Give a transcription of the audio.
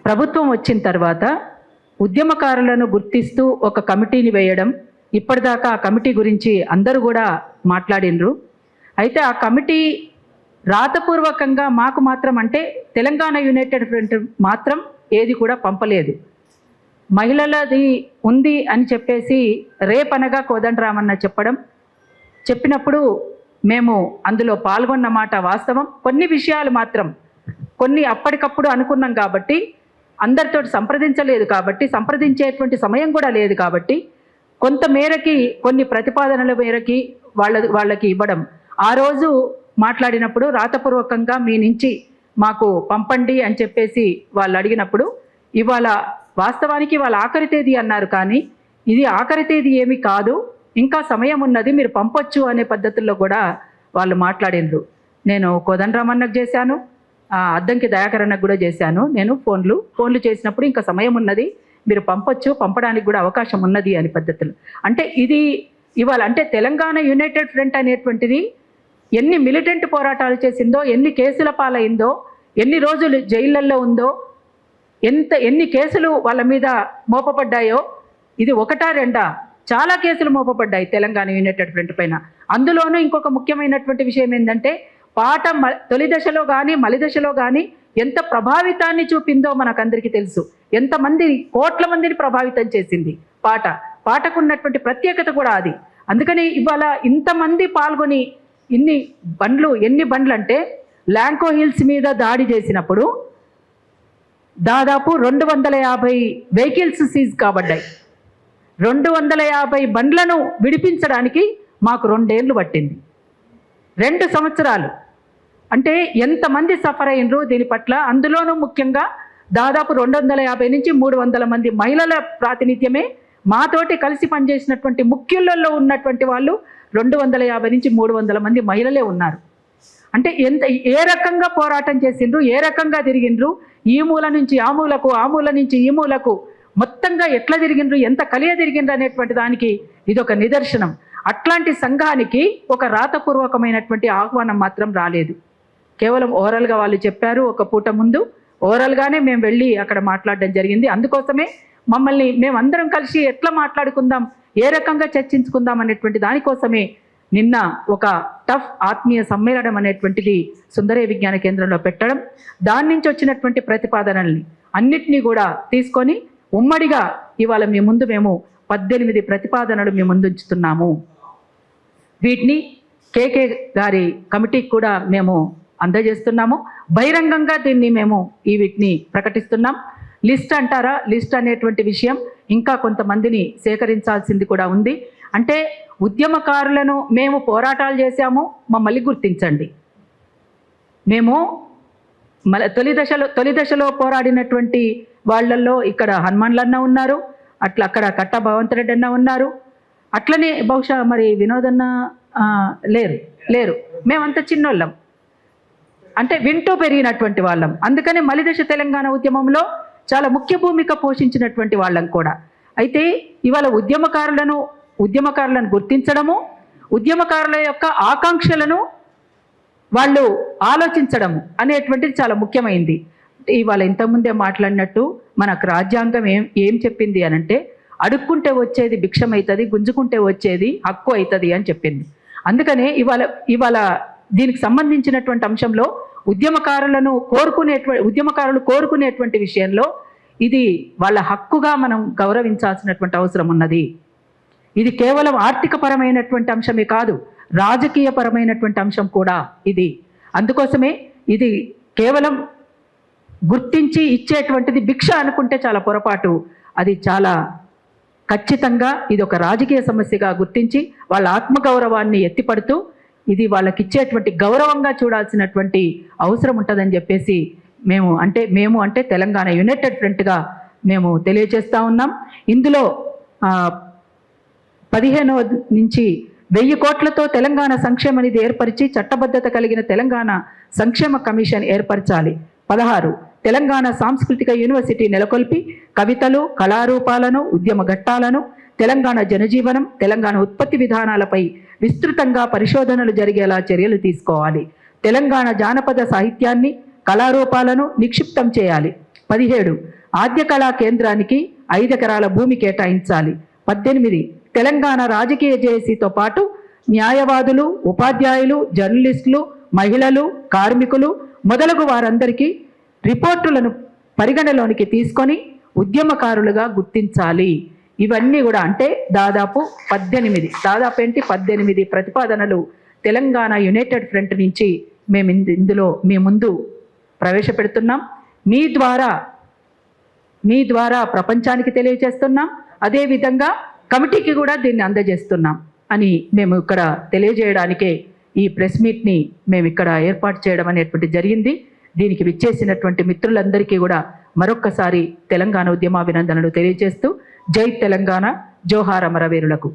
ప్రభుత్వం వచ్చిన తర్వాత ఉద్యమకారులను గుర్తిస్తూ ఒక కమిటీని వేయడం, ఇప్పటిదాకా ఆ కమిటీ గురించి అందరూ కూడా మాట్లాడినరు. అయితే ఆ కమిటీ రాతపూర్వకంగా మాకు మాత్రం, అంటే తెలంగాణ యునైటెడ్ ఫ్రంట్ మాత్రం ఏది కూడా పంపలేదు. మహిళలది ఉంది అని చెప్పేసి రేపనగా కోదండరామన్న చెప్పినప్పుడు మేము అందులో పాల్గొన్న మాట వాస్తవం. కొన్ని విషయాలు మాత్రం కొన్ని అప్పటికప్పుడు అనుకున్నాం కాబట్టి, అందరితో సంప్రదించలేదు కాబట్టి, సంప్రదించేటువంటి సమయం కూడా లేదు కాబట్టి, కొంత మేరకి కొన్ని ప్రతిపాదనల మేరకి వాళ్ళకి ఇవ్వడం. ఆ రోజు మాట్లాడినప్పుడు రాతపూర్వకంగా మీ నుంచి మాకు పంపండి అని చెప్పేసి వాళ్ళు అడిగినప్పుడు, ఇవాళ వాస్తవానికి వాళ్ళ ఆఖరి తేదీ అన్నారు, కానీ ఇది ఆఖరి తేదీ ఏమీ కాదు, ఇంకా సమయం ఉన్నది, మీరు పంపొచ్చు అనే పద్ధతుల్లో కూడా వాళ్ళు మాట్లాడినరు. నేను కోదండరామన్నకు చేశాను, అద్దంకి దయాకరన్నకు కూడా చేశాను. నేను ఫోన్లు చేసినప్పుడు ఇంకా సమయం ఉన్నది, మీరు పంపొచ్చు, పంపడానికి కూడా అవకాశం ఉన్నది అని పద్ధతులు. అంటే ఇది ఇవాళ అంటే తెలంగాణ యునైటెడ్ ఫ్రంట్ అనేటువంటిది ఎన్ని మిలిటెంట్ పోరాటాలు చేసిందో, ఎన్ని కేసుల పాలైందో, ఎన్ని రోజులు జైళ్ళల్లో ఉందో, ఎన్ని కేసులు వాళ్ళ మీద మోపబడ్డాయో, ఇది ఒకటా రెండా, చాలా కేసులు మోపబడ్డాయి తెలంగాణ యునైటెడ్ ఫ్రంట్ పైన. అందులోనూ ఇంకొక ముఖ్యమైనటువంటి విషయం ఏంటంటే, పాట తొలి దశలో కానీ మలి దశలో కానీ ఎంత ప్రభావితాన్ని చూపిందో మనకందరికీ తెలుసు. ఎంతమంది కోట్ల మందిని ప్రభావితం చేసింది పాటకు ఉన్నటువంటి ప్రత్యేకత కూడా అది. అందుకని ఇవాళ ఇంతమంది పాల్గొని ఎన్ని బండ్లు అంటే, ల్యాంకో హిల్స్ మీద దాడి చేసినప్పుడు దాదాపు 250 వెహికల్స్ సీజ్ కాబడ్డాయి. 250 బండ్లను విడిపించడానికి మాకు 2 ఏళ్ళు పట్టింది, 2 సంవత్సరాలు. అంటే ఎంతమంది సఫర్ అయినరు దీని పట్ల. అందులోనూ ముఖ్యంగా దాదాపు 250 నుంచి 300 మంది మహిళల ప్రాతినిధ్యమే మాతోటి కలిసి పనిచేసినటువంటి ముఖ్యులలో ఉన్నటువంటి వాళ్ళు 250 నుంచి 300 మంది మహిళలే ఉన్నారు. అంటే ఏ రకంగా పోరాటం చేసిండ్రు, ఏ రకంగా తిరిగిండ్రు, ఈ మూల నుంచి ఆ మూలకు, ఆ మూల నుంచి ఈ మూలకు మొత్తంగా ఎట్లా తిరిగిండ్రు, ఎంత కలియ తిరిగిండ్రు అనేటువంటి దానికి ఇదొక నిదర్శనం. అట్లాంటి సంఘానికి ఒక రాతపూర్వకమైనటువంటి ఆహ్వానం మాత్రం రాలేదు. కేవలం ఓరల్గా వాళ్ళు చెప్పారు. ఒక పూట ముందు ఓరల్గానే మేము వెళ్ళి అక్కడ మాట్లాడడం జరిగింది. అందుకోసమే మమ్మల్ని మేమందరం కలిసి ఎట్లా మాట్లాడుకుందాం, ఏ రకంగా చర్చించుకుందాం అనేటువంటి దానికోసమే నిన్న ఒక టఫ్ ఆత్మీయ సమ్మేళనం అనేటువంటిది సుందరయ్య విజ్ఞాన కేంద్రంలో పెట్టడం, దాని నుంచి వచ్చినటువంటి ప్రతిపాదనల్ని అన్నిటినీ కూడా తీసుకొని ఉమ్మడిగా ఇవాళ మీ ముందు మేము 18 ప్రతిపాదనలు మీ ముందు ఉంచుతున్నాము. వీటిని కేకే గారి కమిటీకి కూడా మేము అందజేస్తున్నాము. బహిరంగంగా దీన్ని మేము వీటిని ప్రకటిస్తున్నాం. లిస్ట్ అంటారా, లిస్ట్ అనేటువంటి విషయం ఇంకా కొంతమందిని సేకరించాల్సింది కూడా ఉంది. అంటే ఉద్యమకారులను మేము పోరాటాలు చేశాము, మమ్మల్ని గుర్తించండి. మేము తొలి దశలో పోరాడినటువంటి వాళ్ళల్లో ఇక్కడ హనుమాన్లన్న ఉన్నారు, అక్కడ కట్టా భగవంతరెడ్డి అన్న ఉన్నారు, అట్లనే బహుశా మరి వినోదన్న లేరు. మేమంతా చిన్నోళ్ళం, అంటే వింటూ పెరిగినటువంటి వాళ్ళం. అందుకని మలిదశ తెలంగాణ ఉద్యమంలో చాలా ముఖ్య భూమిక పోషించినటువంటి వాళ్ళం కూడా. అయితే ఇవాళ ఉద్యమకారులను గుర్తించడము, ఉద్యమకారుల యొక్క ఆకాంక్షలను వాళ్ళు ఆలోచించడము అనేటువంటిది చాలా ముఖ్యమైంది. ఇవాళ ఇంతకుముందే మాట్లాడినట్టు మనకు రాజ్యాంగం ఏం చెప్పింది అనంటే, అడుక్కుంటే వచ్చేది భిక్షమవుతుంది, గుంజుకుంటే వచ్చేది హక్కు అవుతుంది అని చెప్పింది. అందుకనే ఇవాళ దీనికి సంబంధించినటువంటి అంశంలో ఉద్యమకారులు కోరుకునేటువంటి విషయంలో ఇది వాళ్ళ హక్కుగా మనం గౌరవించాల్సినటువంటి అవసరం ఉన్నది. ఇది కేవలం ఆర్థికపరమైనటువంటి అంశమే కాదు, రాజకీయపరమైనటువంటి అంశం కూడా ఇది. అందుకోసమే ఇది కేవలం గుర్తించి ఇచ్చేటువంటిది భిక్ష అనుకుంటే చాలా పొరపాటు. అది చాలా ఖచ్చితంగా ఇది ఒక రాజకీయ సమస్యగా గుర్తించి వాళ్ళ ఆత్మగౌరవాన్ని ఎత్తిపడుతూ ఇది వాళ్ళకి ఇచ్చేటువంటి గౌరవంగా చూడాల్సినటువంటి అవసరం ఉంటుందని చెప్పేసి మేము అంటే తెలంగాణ యునైటెడ్ ఫ్రంట్గా మేము తెలియజేస్తూ ఉన్నాం. ఇందులో 15వ నుంచి 1000 కోట్లతో తెలంగాణ సంక్షేమ నిధి ఏర్పరిచి చట్టబద్ధత కలిగిన తెలంగాణ సంక్షేమ కమిషన్ ఏర్పరచాలి. 16 తెలంగాణ సాంస్కృతిక యూనివర్సిటీ నెలకొల్పి కవితలు, కళారూపాలను, ఉద్యమ ఘట్టాలను, తెలంగాణ జనజీవనం, తెలంగాణ ఉత్పత్తి విధానాలపై విస్తృతంగా పరిశోధనలు జరిగేలా చర్యలు తీసుకోవాలి. తెలంగాణ జానపద సాహిత్యాన్ని, కళారూపాలను నిక్షిప్తం చేయాలి. 17 ఆద్య కళా కేంద్రానికి 5 ఎకరాల భూమి కేటాయించాలి. 18 తెలంగాణ రాజకీయ జేఏసీతో పాటు న్యాయవాదులు, ఉపాధ్యాయులు, జర్నలిస్టులు, మహిళలు, కార్మికులు మొదలగు వారందరికీ రిపోర్టులను పరిగణలోనికి తీసుకొని ఉద్యమకారులుగా గుర్తించాలి. ఇవన్నీ కూడా అంటే దాదాపు 18 ప్రతిపాదనలు తెలంగాణ యునైటెడ్ ఫ్రంట్ నుంచి మేము ఇందులో మీ ముందు ప్రవేశపెడుతున్నాం. మీ ద్వారా ప్రపంచానికి తెలియజేస్తున్నాం. అదేవిధంగా కమిటీకి కూడా దీన్ని అందజేస్తున్నాం అని మేము ఇక్కడ తెలియజేయడానికే ఈ ప్రెస్ మీట్ని మేము ఇక్కడ ఏర్పాటు చేయడం అనేటువంటి జరిగింది. దీనికి విచ్చేసినటువంటి మిత్రులందరికీ కూడా మరొక్కసారి తెలంగాణ ఉద్యమాభినందనలు తెలియజేస్తూ జై తెలంగాణ, జోహార్ అమరవీరులకు.